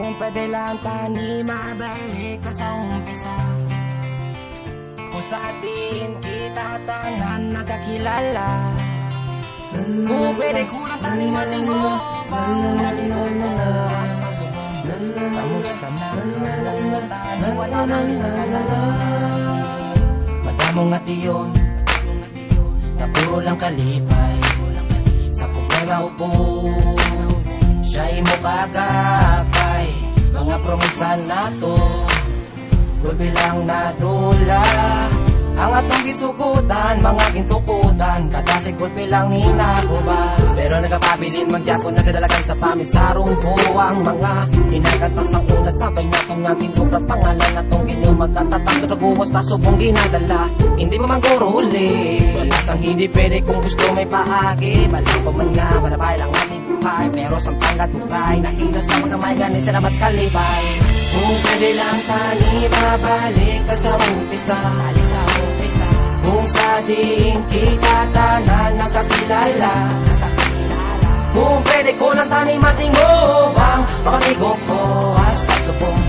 Kung pwede lang tani mabalik ka sa umpisa, kung sa atin kita tanan nagkakilala. Kung pwede ko lang tani matingo kamusta na, wala nang madamong nga tiyon na puro lang kalipay. Sa problema upod siya'y mo kagapay. Mga promesa na to gulpi lang nadula. Ang atong gitugutan, mga gintukutan, kadasig gulpi lang ninaguba. Pero nagapabilin magyapon nagadalagan sa pamisarong buwang mga inaganta sa una. Sabay natin nga tinubra pangalan atong ginyo magtatatang sa naguwas na subong ginadala. Hindi mamanguro uli, balasang hindi pwede kung gusto may paagi. Balang pa man nga, manabay lang aming buhay, pero sampang natugay, nahilas sa mga may ganin sila mas kalibay. Kung pwede lang tani mabalik ka sa umpisa, kung sa diin kita tanan nagkakilala. Kung pwede ko lang tani matingobang pakaligo ko hasta subong.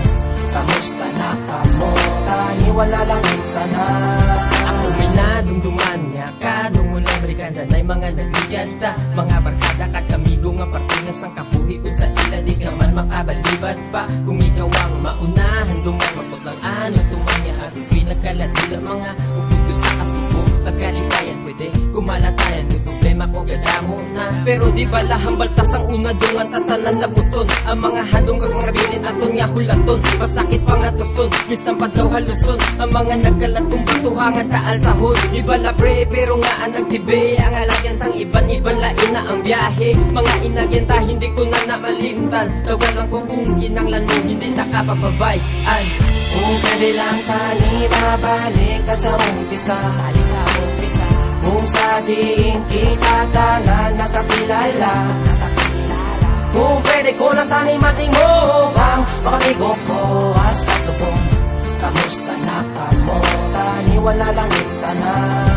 Kamusta na kamo tani wala lang tanan. Ako may nadumduman nga kadungo ng brigada na'y mga nagliganta, mga barkada kat kamigo nga partinas ang kabuhi kung sa ila di ka man makabalibat pa. Kung ikaw ang maunahan duman maputlang ano tumanya at pinagkalatila mga uputo sa kasubo. Pagkalipayan pwede kumalatayan may problema ko gadamo na. Pero di bala hambaltas ang una dungan tatanan labuton. Ang mga hadong kagurabilin aton nga hulaton, pasakit pa nga tuson misang padaw haluson. Ang mga nagkalatong batuhangan taal sahod di bala pre pero nga ang nagtibe. Ang alagyan sang iban-iban lain na ang biyahe. Mga inagyan ta hindi ko na namalimtan. Tawagan lang ko kung inang lano hindi nakapapabayan. Kung pwede lang tani mabalik ka sa umpisa, kung sa diin kita tanan nakakilala. Kung pwede ko lang tani matingobang pakaligo ko hasta subong. Kamusta na kamo tani wala lang tanan.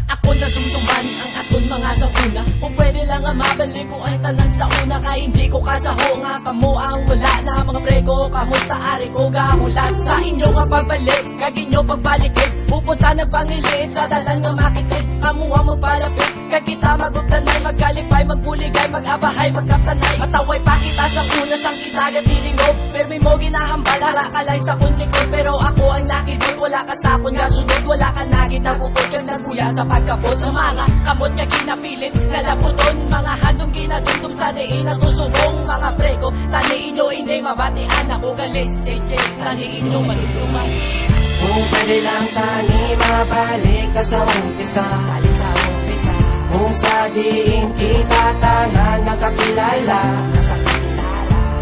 Ako na dumduman ang aton mga sa una. Kung pwede lang nga mabalik ko ang tanan sa una, kaya hindi ko kasaho nga kamo ang wala na mga prego. Kamusta ari ko gahulat sa inyo nga pagbalik, kaginyo pagbalikin. Pupunta nagpangiliit sa dalan nga makitid, kamo ang magpalapit. Kag kita magugtanay, magkalipay, magbuligay, magabahay, magkaptanay. Mataway pa kita sa una sang kita gatilingog. Pero may mo ginahambal, hara ka lang sa kunlikod. Pero ako ang nakibot, wala ka sa akong gasunod. Wala ka nagitagupod, kag naguya sa pagkapot. Sa mga kamot nga ginapilit, nalaputon. Mga handong ginadundum sa diin at usubong. Mga prego, taniin nyo hindi mabatian. Ako galis, taniin nyo manutuman. Kung pwede lang tani mabalik ka sa umpisa, kung sa diin kita tanan nagkakilala.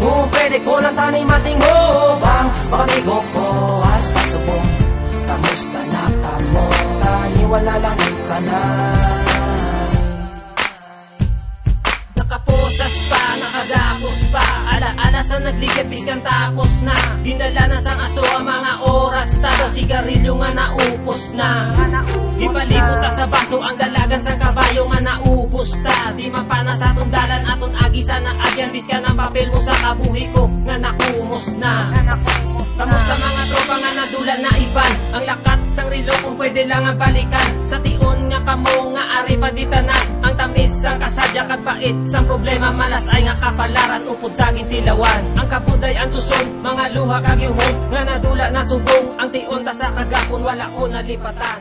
Kung pwede ko lang tani matingobang pakaligo ko hasta subong. Kamusta na kamo tani wala lang tanan. Nakaposas pa, nakadapos pa, alaala sa nagligad biskan tapos na. Dinala na sang aso ang mga oras ta, sigarilyo nga naupos na. Ipalibot ta sa baso ang dalagan sa kabayo nga naubos ta. Di mapana sa tundalan aton agisa na agyan biskan ang papel mo sa kabuhi ko nga nakumos na. Kamusta mga tropa nga nadulan na iban, ang lakat sang rilo kung pwede lang ang balikan. Sa tion nga kamo nga ari pa ditanan, ang tamis sang kasadya kag pait. Sang problema malas ay nga kapalaran upod daging tilawan. Ang kapuday ang tuson, mga luha kag yuhon nga nadula na subong. Ang tion ta sa kagapon wala ko nalipatan.